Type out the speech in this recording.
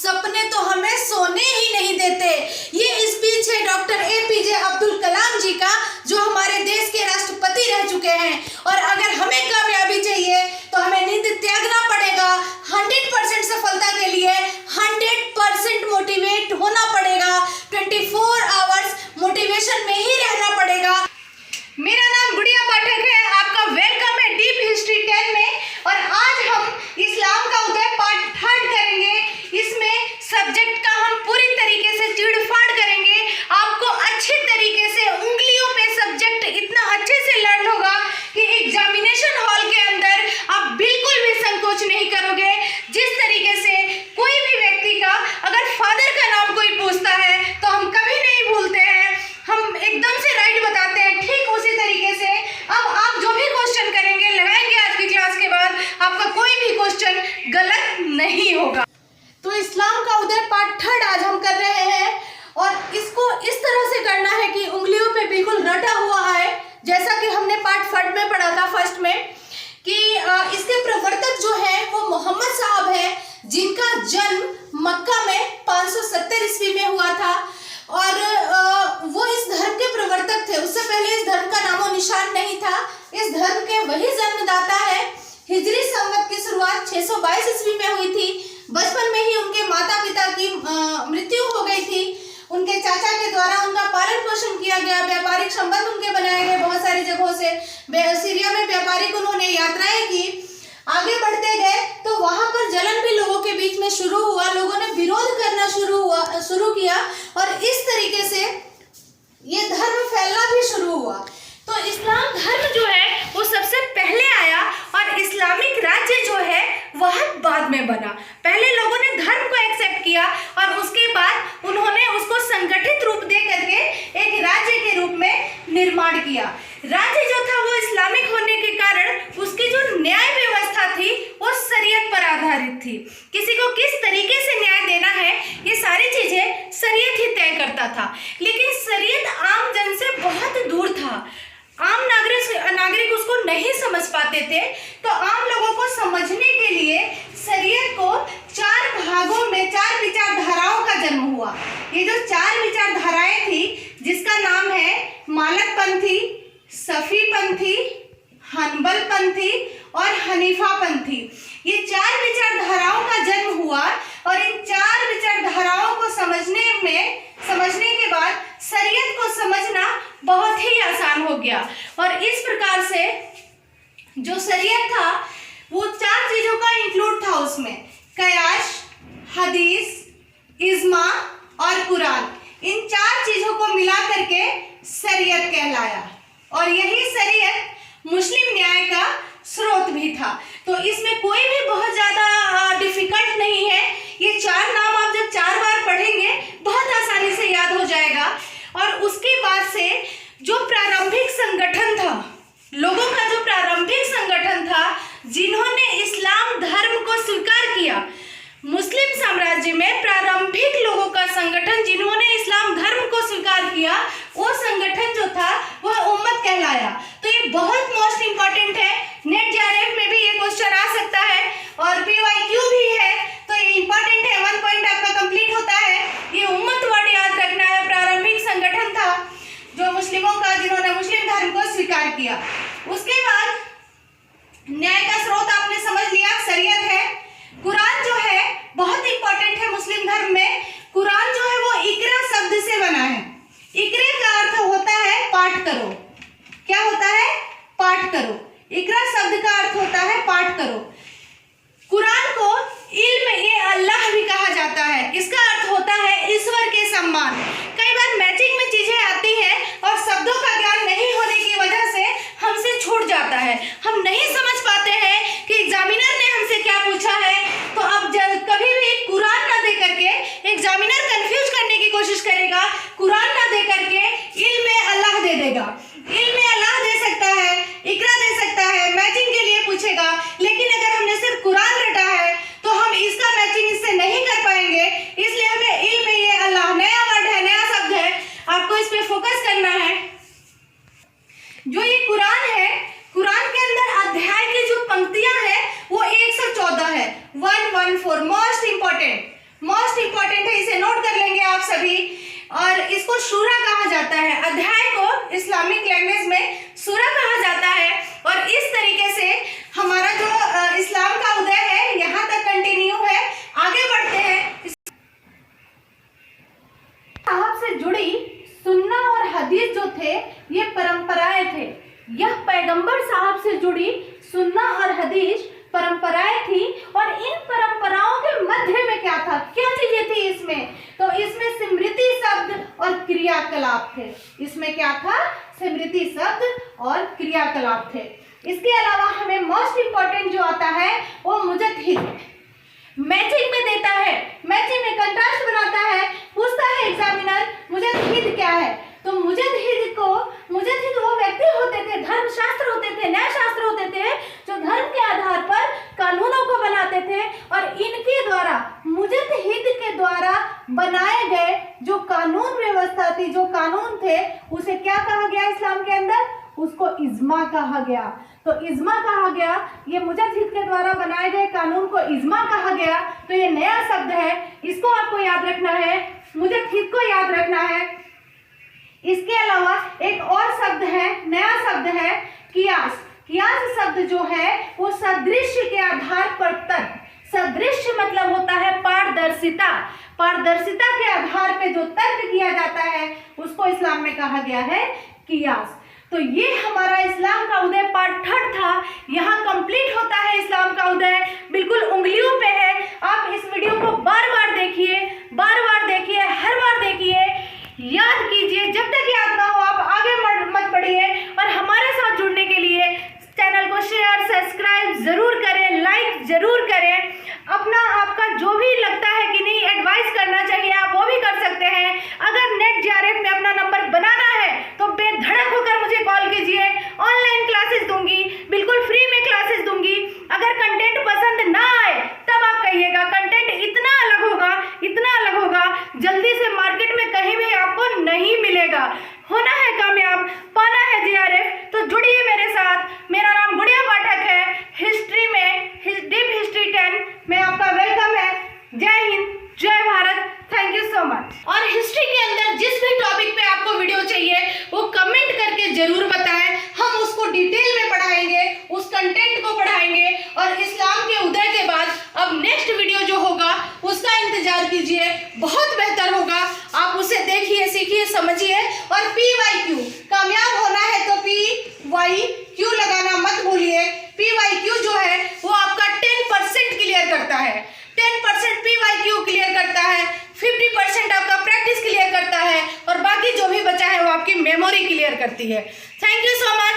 सपने तो हमें सोने ही नहीं देते। ये स्पीच है डॉक्टर एपीजे अब्दुल कलाम जी का, जो हमारे देश के राष्ट्रपति रह चुके हैं। और अगर हमें कामयाबी चाहिए तो हमें नींद त्यागना पड़ेगा। 100% सफलता के लिए 100% मोटिवेट होना पड़ेगा। 24 आवर्स मोटिवेशन में ही रहना पड़ेगा। मेरा नाम गुड़िया पाठक है, आपका वेलकम है डीप हिस्ट्री 10 में। और आज हम इस्लाम का उदय पार्ट 3 करेंगे। इसमें सब्जेक्ट का हम पूरी तरीके से चीड़-फाड़ करेंगे। आपको अच्छे तरीके से उंगलियों पे सब्जेक्ट इतना अच्छे से लर्न होगा कि एग्जामिनेशन हॉल के अंदर आप बिल्कुल भी संकोच नहीं करोगे। जिस तरीके से कोई भी व्यक्ति का अगर फादर का नाम कोई पूछता है तो हम कभी नहीं भूलते हैं, हम एकदम से राइट बताते हैं। ठीक उसी तरीके से अब आप जो भी क्वेश्चन करेंगे, लगाएंगे आज की क्लास के बाद, आपका कोई भी क्वेश्चन गलत नहीं होगा। तो इस्लाम का उदय पार्ट 3 आज हम कर रहे हैं और इसको इस तरह से करना है कि उंगलियों पे बिल्कुल रटा हुआ है, जैसा कि हमने पार्ट 1 में पढ़ा था फर्स्ट में, कि इसके प्रवर्तक जो है वो मोहम्मद साहब है, जिनका जन्म मक्का में 570 ईस्वी में हुआ था। और वो इस धर्म के प्रवर्तक थे। उससे पहले इस धर्म का नामो निशान नहीं था। इस धर्म के वही जन्मदाता है। हिजरी संवत की शुरुआत 622 ईस्वी में हुई थी। बचपन में ही उनके माता पिता की मृत्यु हो गई थी। उनके चाचा के द्वारा उनका पालन पोषण किया गया। व्यापारिक संबंध उनके बनाए गए बहुत सारी जगहों से। सीरिया में व्यापारिक उन्होंने यात्राएं की। आगे बढ़ते गए तो वहां पर जलन भी लोगों के बीच में शुरू हुआ। लोगों ने विरोध करना शुरू किया और इस तरीके से ये धर्म फैलना भी शुरू हुआ। तो इस्लाम धर्म जो है वो सबसे पहले आया और इस्लामिक राज्य जो है वह बाद में बना। पहले लोगों ने धर्म को एक्सेप्ट किया और उसके बाद उन्होंने उसको संगठित रूप दे करके एक राज्य के रूप में निर्माण किया। राज्य जो था वो इस्लामिक होने के कारण उसकी जो न्याय व्यवस्था थी वो शरीयत पर आधारित थी। किसी को किस तरीके से न्याय देना है ये सारी चीजें शरीयत ही तय करता था। लेकिन शरीयत आम जन से बहुत दूर था। आम नागरिक उसको नहीं समझ पाते थे। तो आम लोगों को समझने के लिए शरीयत को 4 भागों में 4 विचारधाराओं का जन्म हुआ। ये जो 4 विचारधाराएं थी, जिसका नाम है मालक पंथी, सफी पंथी, हनबल पंथी और हनीफा पंथी। ये 4 विचारधाराओं का जन्म हुआ और इन 4 विचारधाराओं को समझने के बाद शरीयत को समझना बहुत ही आसान हो गया। और इस प्रकार से जो शरीयत था वो 4 चीजों का इंक्लूड था उसमें, कयास, हदीस, इज्मा और कुरान। इन 4 चीजों को मिला करके शरीयत कहलाया और यही शरीयत मुस्लिम न्याय का स्रोत भी था। तो इसमें कोई भी बहुत ज्यादा डिफिकल्ट नहीं है। ये 4 नाम आप जब 4 बार पढ़ेंगे बहुत आसानी से याद हो जाएगा। और उसके बाद से जो प्रारंभिक संगठन था, लोगों का जो प्रारंभिक संगठन था जिन्होंने इस्लाम धर्म को स्वीकार किया, मुस्लिम साम्राज्य में प्रारंभिक लोगों का संगठन जिन्होंने इस्लाम धर्म को स्वीकार किया, वो संगठन जो था वह उम्मत कहलाया। तो ये बहुत मोस्ट इंपॉर्टेंट है। नेट जेआरएफ में भी ये क्वेश्चन आ सकता है और पीवाईक्यू भी है, तो ये इंपॉर्टेंट है। 1 पॉइंट आपका कंप्लीट होता है। ये उम्मत वर्ड याद रखना है। प्रारंभिक संगठन था जो मुस्लिमों का, जिन्होंने मुस्लिम धर्म को स्वीकार किया। उसके बाद न्याय का स्रोत आपने समझ लिया, शरीयत है। कुरान जो है बहुत इंपॉर्टेंट है मुस्लिम धर्म में। कुरान जो है वो इकरा शब्द से बना है। इकरे का अर्थ होता है पाठ करो। क्या होता है? पाठ करो। इकरा शब्द का अर्थ होता है पाठ करो। कुरान को इल्म ए अल्लाह भी कहा जाता है। इसका अर्थ होता है ईश्वर के सम्मान। कई बार मैचिंग में चीजें आती हैं और शब्दों का ज्ञान नहीं होने की वजह से हमसे छूट जाता है। हम नहीं समझ पाते हैं कि एग्जामिनर ने हमसे क्या पूछा है। तो अब कभी भी कुरान ना दे करके एग्जामिनर कंफ्यूज करने की कोशिश करेगा, कुरान ना दे करके इल्म अल्लाह दे देगा। इल्म अल्लाह दे सकता है, इकरा दे सकता है, मैचिंग के लिए पूछेगा। लेकिन अगर हमने सिर्फ कुरान रटा है तो हम इसका मैचिंग इससे नहीं कर पाएंगे। इसलिए हमें इल्म ये अल्लाह, नया वर्ड है, नया शब्द है, आपको इस पे फोकस करना है। जो ये कुरान है, कुरान के अंदर अध्याय की जो पंक्तियां हैं वो 114 है। 114 मोस्ट इंपॉर्टेंट। मोस्ट इंपॉर्टेंट है, इसे नोट कर लेंगे आप सभी। और इसको सूरा कहा जाता है, अध्याय को इस्लामिक लैंग्वेज में सूरा कहा जाता है। और इस तरीके से हमारा जो इस्लाम का उदय है यहाँ तक कंटिन्यू है। आगे बढ़ते हैं। साहब से जुड़ी सुन्ना और हदीस जो थे ये परंपराएं थे। यह पैगंबर साहब से जुड़ी सुन्ना और हदीस परंपराएं थी। और इन परंपराओं के मध्य में क्या था, क्या चीजें थी इसमें, तो इसमें स्मृति शब्द और क्रियाकलाप थे। इसमें क्या था, स्मृति शब्द और क्रियाकलाप थे। इसके अलावा हमें मोस्ट इंपॉर्टेंट जो आता है वो मुजद्दिद मैचिंग में देता है, मैचिंग में कंट्रास्ट बनाता है। पूछता है एग्जामिनर मुजद्दिद क्या है, तो मुजद्दिद वो व्यक्ति होते थे, धर्मशास्त्र होते थे, न्याय शास्त्र होते थे, जो धर्म के आधार पर कानूनों को बनाते थे। और इनके द्वारा, मुजद्दिद के द्वारा बनाए गए जो कानून व्यवस्था थी, जो कानून थे, उसे क्या कहा गया इस्लाम के अंदर, उसको इज्मा कहा गया। तो इज्मा कहा गया, ये मुजद्दिद के द्वारा बनाए गए कानून को इज्मा कहा गया। तो ये नया शब्द है, इसको आपको याद रखना है, मुजद्दिद को याद रखना है। इसके अलावा एक और शब्द है, नया शब्द है कियास। कियास शब्द जो है वो सदृश्य के आधार पर तर्क, सदृश्य मतलब होता है पारदर्शिता, पारदर्शिता के आधार पे जो तर्क किया जाता है उसको इस्लाम में कहा गया है कियास। तो ये हमारा इस्लाम का उदय पार्ट 3 था। यहाँ कंप्लीट होता है इस्लाम का उदय, बिल्कुल उंगलियों पे है। आप इस वीडियो को बार बार देखिए, हर बार देखिए, याद कीजिए। जब तक याद ना हो आप आगे मत बढ़िए। और हमारे साथ जुड़ने के लिए चैनल को शेयर, सब्सक्राइब जरूर करें, लाइक जरूर करें। अपना आपका जो भी लगता है कि नहीं एडवाइस करना चाहिए आप वो भी कर सकते हैं। अगर नेट जेआरएफ में अपना नंबर बनाना है तो बेधड़क होकर मुझे कॉल कीजिए। ऑनलाइन क्लासेस दूंगी, बिल्कुल फ्री में क्लासेस दूंगी। अगर कंटेंट पसंद ना आए तब आप कहिएगा, कंटेंट इतना अलग होगा जल्दी से मार्केट में कहीं भी आपको नहीं मिलेगा। होना है कामयाब, पाना है जेआरएफ, तो जुड़िए मेरे साथ। मेरा नाम गुड़िया पाठक है। हिस्ट्री में डीप हिस्ट्री 10 में आपका वेलकम है। जय हिंद, जय Bharat, thank you so much. और हिस्ट्री के अंदर जिस भी टॉपिक पे आपको वीडियो चाहिए वो कमेंट करके जरूर बताएं, हम उसको डिटेल में पढ़ाएंगे, उस कंटेंट को पढ़ाएंगे। और इस्लाम के उदय के बाद अब नेक्स्ट वीडियो जो होगा उसका इंतजार कीजिए, बहुत बेहतर होगा। आप उसे देखिए, सीखिए, समझिए। और PYQ कामयाब होना है तो PYQ लगाना मत भूलिए। PYQ जो है वो आपका 10% क्लियर करता है, 10% PYQ क्लियर करता है, 50% आपका प्रैक्टिस क्लियर करता है और बाकी जो भी बचा है वो आपकी मेमोरी क्लियर करती है। Thank you so much.